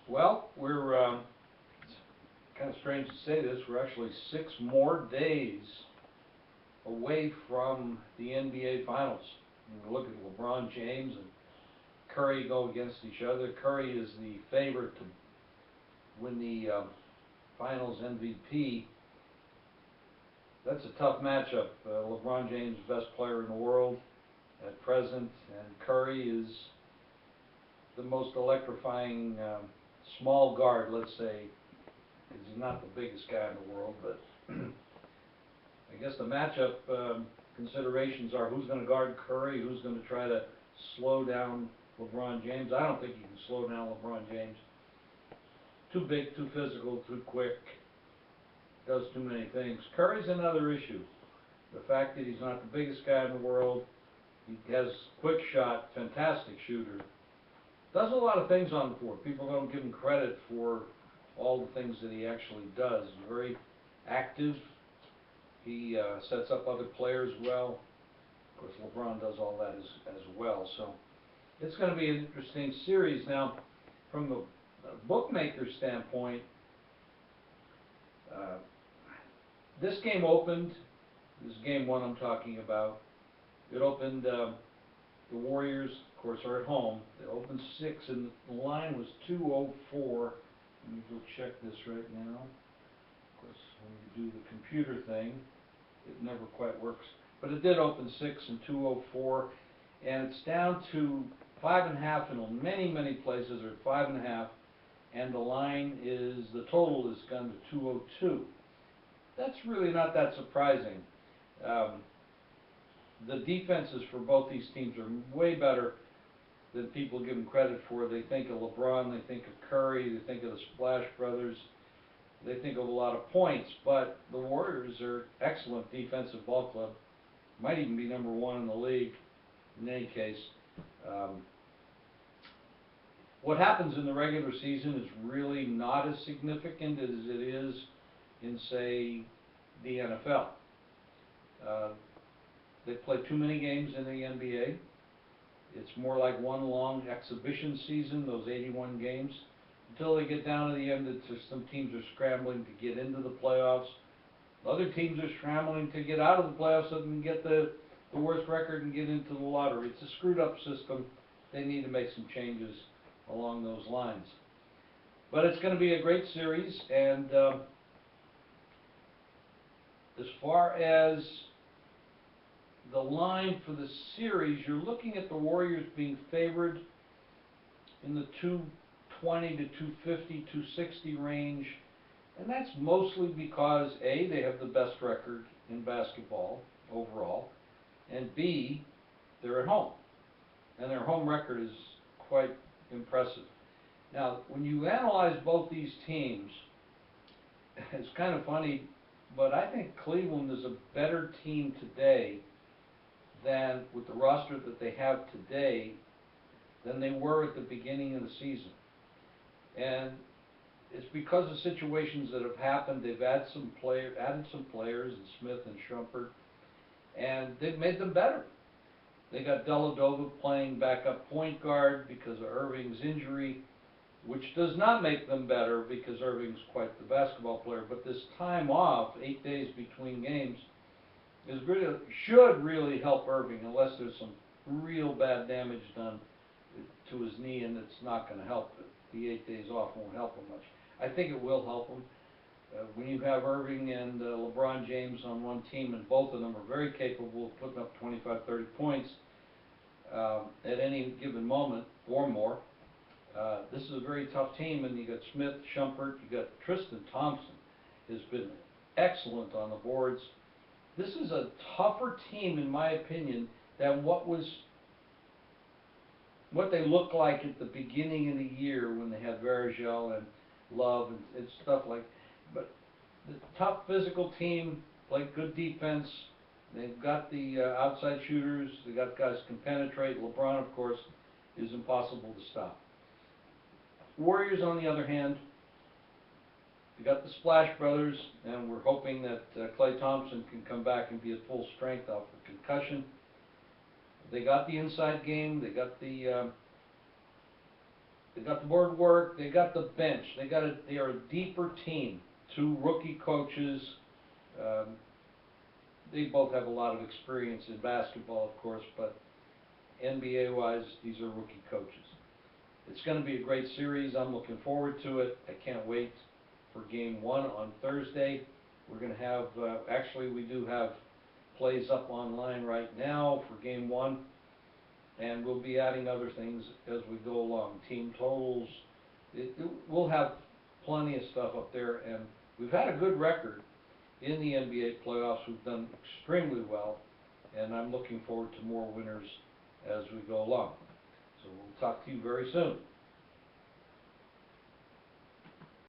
Well, it's kind of strange to say this, we're actually 6 more days away from the NBA Finals. And we look at LeBron James and Curry go against each other. Curry is the favorite to win the Finals MVP. That's a tough matchup. LeBron James is the best player in the world at present, and Curry is the most electrifying small guard, let's say, because he's not the biggest guy in the world, but I guess the matchup considerations are who's going to guard Curry, who's going to try to slow down LeBron James. I don't think you can slow down LeBron James. Too big, too physical, too quick, does too many things. Curry's another issue. The fact that he's not the biggest guy in the world, he has quick shot, fantastic shooter, does a lot of things on the court. People don't give him credit for all the things that he actually does. He's very active. He sets up other players well. Of course, LeBron does all that as well. So it's going to be an interesting series. Now, from the bookmaker standpoint, this game opened, this is game one I'm talking about, it opened, the Warriors, of course, are at home. They opened 6, and the line was 204. Let me go check this right now. Of course, when you do the computer thing, it never quite works. But it did open 6 and 204, and it's down to 5.5 in many, many places are at 5.5, and the line is, the total is gone to 202. That's really not that surprising. The defenses for both these teams are way better than people give them credit for. They think of LeBron, they think of Curry, they think of the Splash Brothers, they think of a lot of points, but the Warriors are excellent defensive ball club. Might even be number 1 in the league in any case. What happens in the regular season is really not as significant as it is in, say, the NFL. They play too many games in the NBA. It's more like one long exhibition season, those 81 games. Until they get down to the end, some teams are scrambling to get into the playoffs. Other teams are scrambling to get out of the playoffs so they can get the worst record and get into the lottery. It's a screwed up system. They need to make some changes along those lines. But it's going to be a great series, and as far as the line for the series, you're looking at the Warriors being favored in the 220 to 250, 260 range, and that's mostly because A, they have the best record in basketball overall, and B, they're at home, and their home record is quite impressive. Now, when you analyze both these teams, it's kind of funny, but I think Cleveland is a better team today than, with the roster that they have today, than they were at the beginning of the season. And it's because of situations that have happened. They've added some players, and Smith and Shumpert, and they've made them better. They got Dellavedova playing backup point guard because of Irving's injury, which does not make them better because Irving's quite the basketball player. But this time off, 8 days between games, should really help Irving, unless there's some real bad damage done to his knee, and it's not going to help. The 8 days off won't help him much. I think it will help him. When you have Irving and LeBron James on one team, and both of them are very capable of putting up 25, 30 points at any given moment or more, this is a very tough team. And you got Smith, Shumpert, you got Tristan Thompson has been excellent on the boards. This is a tougher team, in my opinion, than what they looked like at the beginning of the year when they had Varejao and Love and stuff like. But the tough physical team, played good defense. They've got the outside shooters. They got guys who can penetrate. LeBron, of course, is impossible to stop. Warriors, on the other hand, we got the Splash Brothers, and we're hoping that Klay Thompson can come back and be at full strength off the concussion. They got the inside game. They got the They got the board work, they got the bench, they are a deeper team. Two rookie coaches, they both have a lot of experience in basketball, of course, but NBA-wise, these are rookie coaches. It's going to be a great series. I'm looking forward to it. I can't wait for Game 1 on Thursday. We're going to have, actually we do have plays up online right now for Game 1, and we'll be adding other things as we go along. Team totals, we'll have plenty of stuff up there, and we've had a good record in the NBA playoffs. We've done extremely well, and I'm looking forward to more winners as we go along. So we'll talk to you very soon.